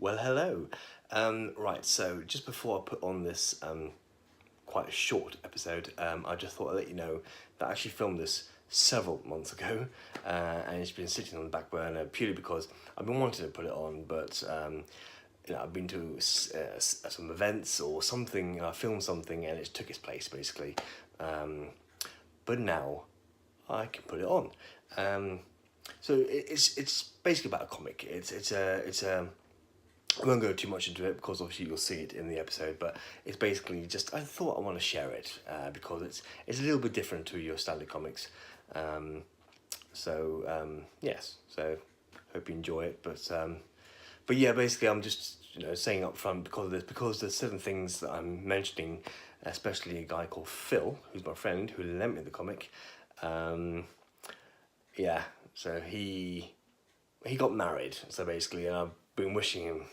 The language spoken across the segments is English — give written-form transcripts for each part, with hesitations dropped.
Well, hello. Right, so just before I put on this quite a short episode, I just thought I'd let you know that I actually filmed this several months ago, and it's been sitting on the back burner purely because I've been wanting to put it on, but I've been to some events or something, I filmed something, and it took its place basically. But now I can put it on. It's basically about a comic. It's a I won't go too much into it because obviously you'll see it in the episode, but it's basically just I thought I want to share it because it's a little bit different to your standard comics. Yes, so hope you enjoy it. But yeah, basically I'm just saying up front because there's certain things that I'm mentioning, especially a guy called Phil, who's my friend who lent me the comic. Yeah, so he got married. So basically, and I've been wished him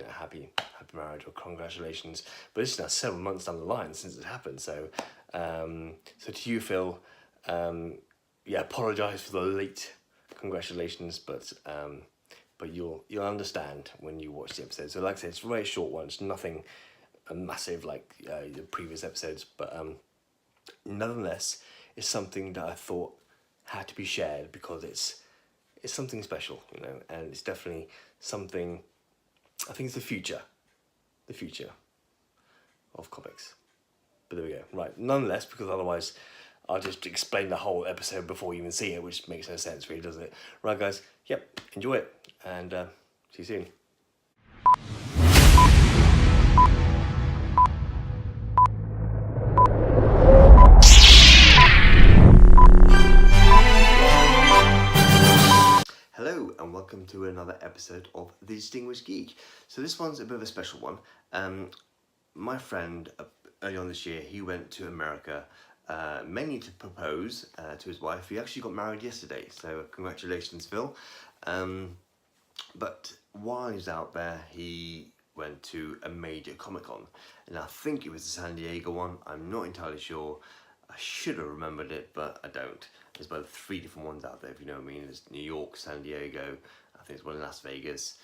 happy marriage or congratulations. But this is now several months down the line since it happened. So to you, Phil, apologise for the late congratulations, but you'll understand when you watch the episode. So like I said, it's a very short one. It's nothing massive like the previous episodes, but nonetheless, it's something that I thought had to be shared because it's something special, and it's definitely something. I think it's the future of comics. But there we go. Right, nonetheless, because otherwise I'll just explain the whole episode before you even see it, which makes no sense really, does it? Right, guys, yep, enjoy it, and see you soon. Hello and welcome to another episode of The Distinguished Geek. So this one's a bit of a special one. My friend early on this year, he went to America mainly to propose to his wife. He actually got married yesterday, so congratulations, Phil. But while he was out there, he went to a major Comic-Con, and I think it was the San Diego one. I'm not entirely sure. I should have remembered it, but I don't. There's about 3 different ones out there, if you know what I mean. There's New York, San Diego, I think there's one in Las Vegas.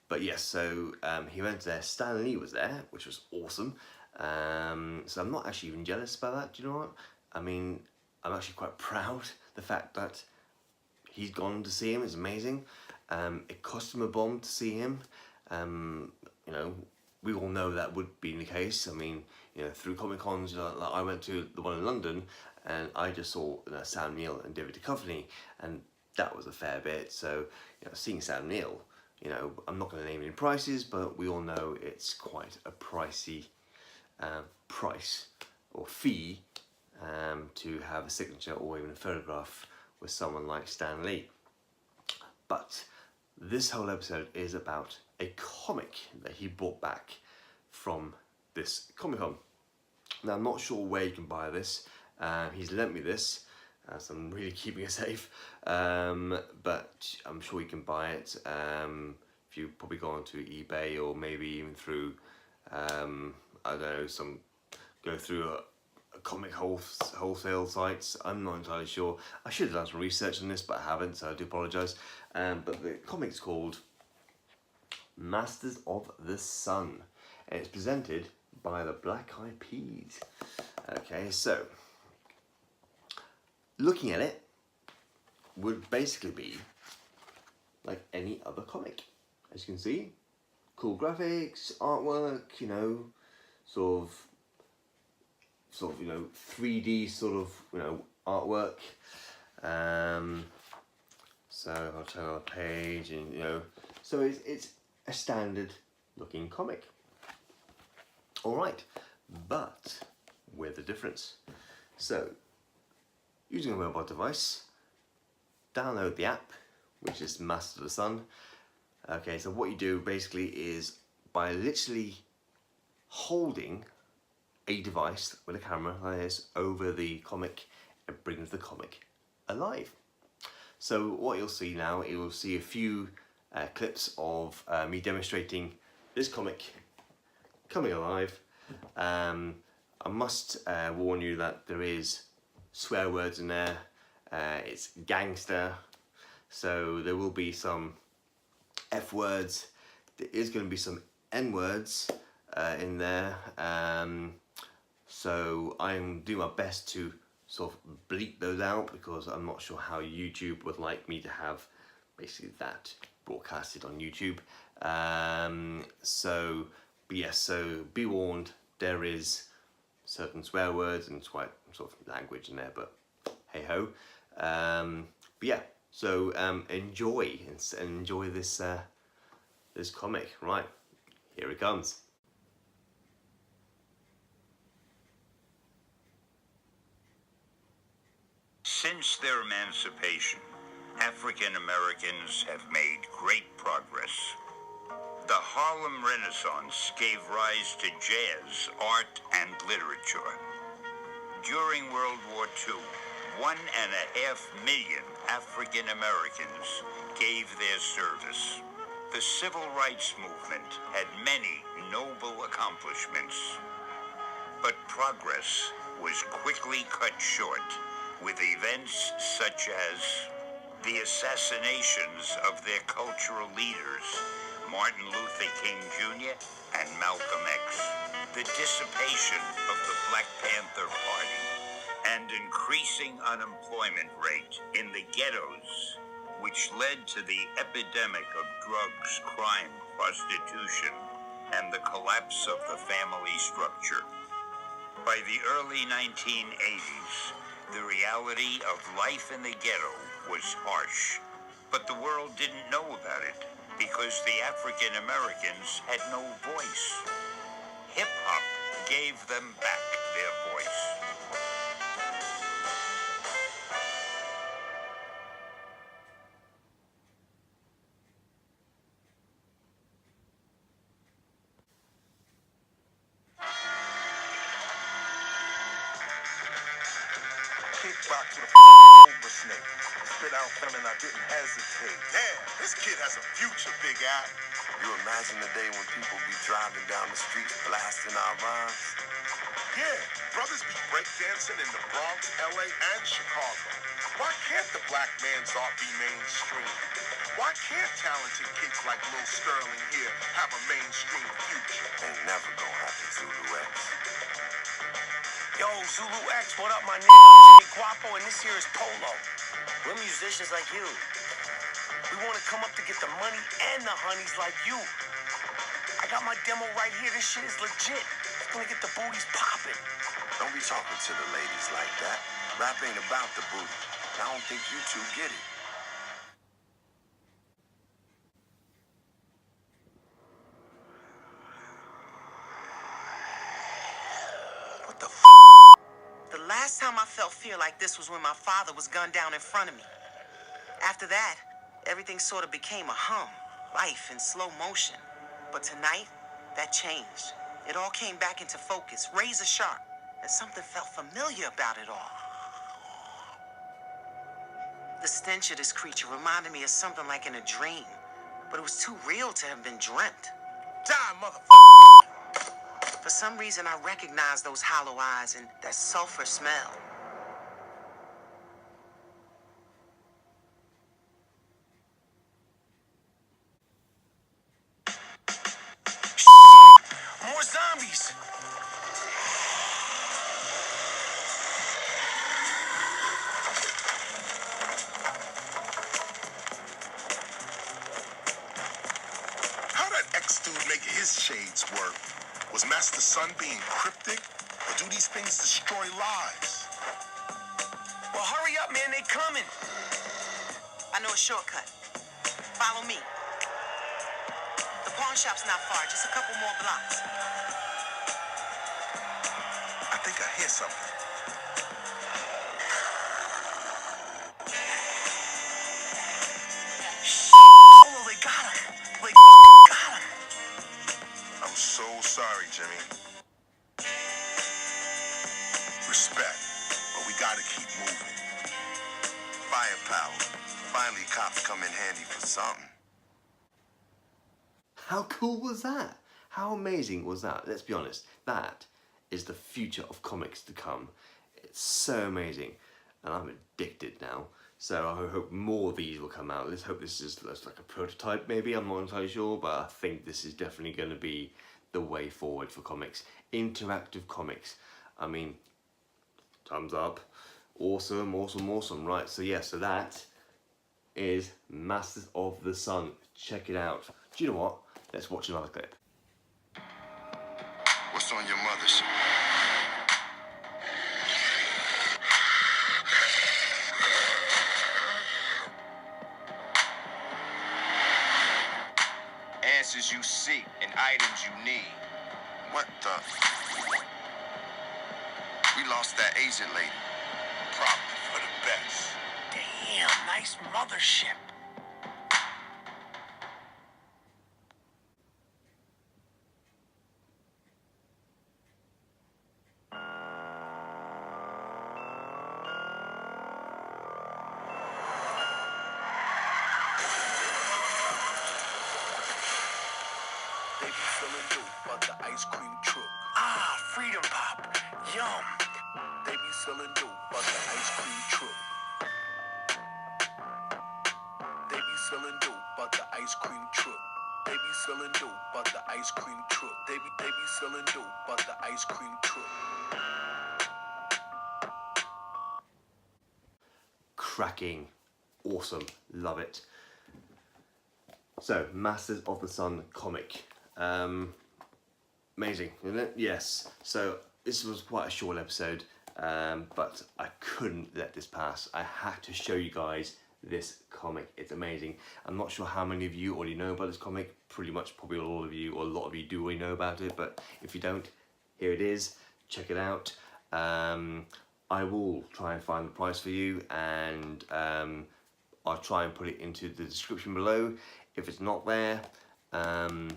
But yes, so he went there. Stan Lee was there, which was awesome. So I'm not actually even jealous about that. Do you know what? I mean, I'm actually quite proud. The fact that he's gone to see him is amazing. It cost him a bomb to see him. We all know that would be the case. I mean, through Comic Cons, like I went to the one in London, and I just saw Sam Neill and David Duchovny, and that was a fair bit. So, seeing Sam Neill, I'm not going to name any prices, but we all know it's quite a pricey price or fee to have a signature or even a photograph with someone like Stan Lee. But this whole episode is about a comic that he brought back from this Comic-Con. Now, I'm not sure where you can buy this. He's lent me this, so I'm really keeping it safe. But I'm sure you can buy it if you probably go onto eBay or maybe even through, I don't know, go through a comic wholesale sites. I'm not entirely sure. I should have done some research on this, but I haven't, so I do apologise. But the comic's called Masters of the Sun, and it's presented by the Black Eyed Peas. Okay, so looking at it would basically be like any other comic. As you can see, cool graphics, artwork, sort of 3D sort of artwork. So I'll turn on the page, and so it's a standard looking comic. All right, but with a difference. So using a mobile device, download the app, which is Masters of the Sun. Okay, so what you do basically is by literally holding a device with a camera like this over the comic, it brings the comic alive. So what you'll see now, you'll see a few clips of me demonstrating this comic coming alive. I must warn you that there is swear words in there. It's gangster, so there will be some F words. There is going to be some N words in there. So I'm doing my best to sort of bleep those out, because I'm not sure how YouTube would like me to have basically that broadcasted on YouTube. But yes, so be warned, there is certain swear words and sort of language in there, but hey ho. But yeah, so enjoy this this comic. Right, here it comes. Since their emancipation, African Americans have made great progress. The Harlem Renaissance gave rise to jazz, art, and literature. During World War II, 1.5 million African Americans gave their service. The Civil Rights Movement had many noble accomplishments, but progress was quickly cut short with events such as the assassinations of their cultural leaders, Martin Luther King Jr. and Malcolm X, the dissipation of the Black Panther Party, and increasing unemployment rate in the ghettos, which led to the epidemic of drugs, crime, prostitution, and the collapse of the family structure. By the early 1980s, the reality of life in the ghetto was harsh, but the world didn't know about it because the African Americans had no voice. Hip-hop gave them back their voice. Kickbox with a cobra snake. Spit out feminine, I didn't hesitate. Damn, this kid has a future, Big Al. You imagine the day when people be driving down the street blasting our rhymes? Yeah, brothers be breakdancing in the Bronx, LA, and Chicago. Why can't the black man's art be mainstream? Why can't talented kids like Lil Sterling here have a mainstream future? Ain't never gonna happen, Zulu X. Yo, Zulu X, what up, my nigga? I'm Jimmy Guapo, and this here is Polo. We're musicians like you. We want to come up to get the money and the honeys like you. I got my demo right here. This shit is legit. It's gonna get the booties popping. Don't be talking to the ladies like that. Rap ain't about the booty. I don't think you two get it. What the f? The last time I felt fear like this was when my father was gunned down in front of me. After that, everything sort of became a hum, life in slow motion. But tonight, that changed. It all came back into focus, razor sharp, and something felt familiar about it all. The stench of this creature reminded me of something like in a dream, but it was too real to have been dreamt. Die, motherfucker! For some reason, I recognized those hollow eyes and that sulfur smell. More zombies! How that ex-dude make his shades work? Was Master Sun being cryptic? Or do these things destroy lives? Well, hurry up, man, they coming. I know a shortcut. Follow me. The pawn shop's not far, just a couple more blocks. I think I hear something. Oh, they got him. They got him. I'm so sorry, Jimmy. Respect, but we gotta keep moving. Firepower. Finally, cops come in handy for something. How cool was that? How amazing was that? Let's be honest, that is the future of comics to come. It's so amazing, and I'm addicted now. So I hope more of these will come out. Let's hope this is like a prototype maybe, I'm not entirely sure, but I think this is definitely going to be the way forward for comics. Interactive comics. I mean, thumbs up. Awesome, awesome, awesome. Right, so yeah, so that is Masters of the Sun. Check it out. Do you know what? Let's watch another clip. What's on your mother's? Answers you seek and items you need. What the? We lost that Asian lady. Probably for the best. Damn, nice mothership. They be selling dope but the ice cream truck. Ah, Freedom Pop. Yum. They be selling dope but the ice cream truck. They be selling dope but the ice cream truck. They be selling dope but the ice cream truck. They be selling dope but the ice cream truck. Cracking. Awesome. Love it. So, Masters of the Sun comic. Amazing, isn't it? Yes. So, this was quite a short episode, but I couldn't let this pass. I had to show you guys this comic. It's amazing. I'm not sure how many of you already know about this comic. Pretty much probably all of you, or a lot of you do already know about it, but if you don't, here it is. Check it out. I will try and find the price for you, and I'll try and put it into the description below. If it's not there, I'm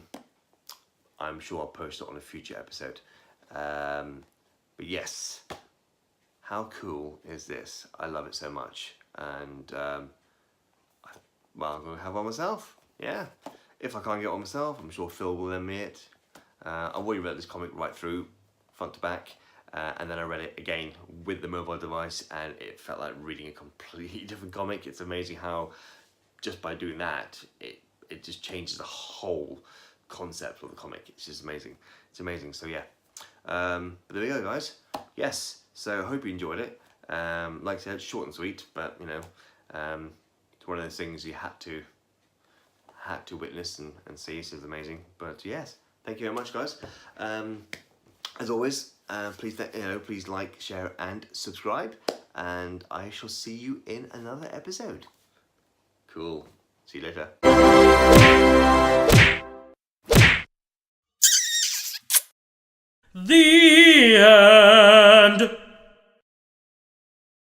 sure I'll post it on a future episode. But yes, how cool is this? I love it so much, and well, I'm gonna have one myself. Yeah, if I can't get one myself, I'm sure Phil will lend me it. I've already read this comic right through, front to back, and then I read it again with the mobile device, and it felt like reading a completely different comic. It's amazing how just by doing that, it just changes the whole concept of the comic. It's just amazing. It's amazing. So yeah, but there we go, guys. Yes, so I hope you enjoyed it. Like I said, short and sweet, but you know, it's one of those things you had to witness and see. So it's amazing. But yes, thank you very much, guys. As always, please like, share, and subscribe, and I shall see you in another episode. Cool. See you later. The end.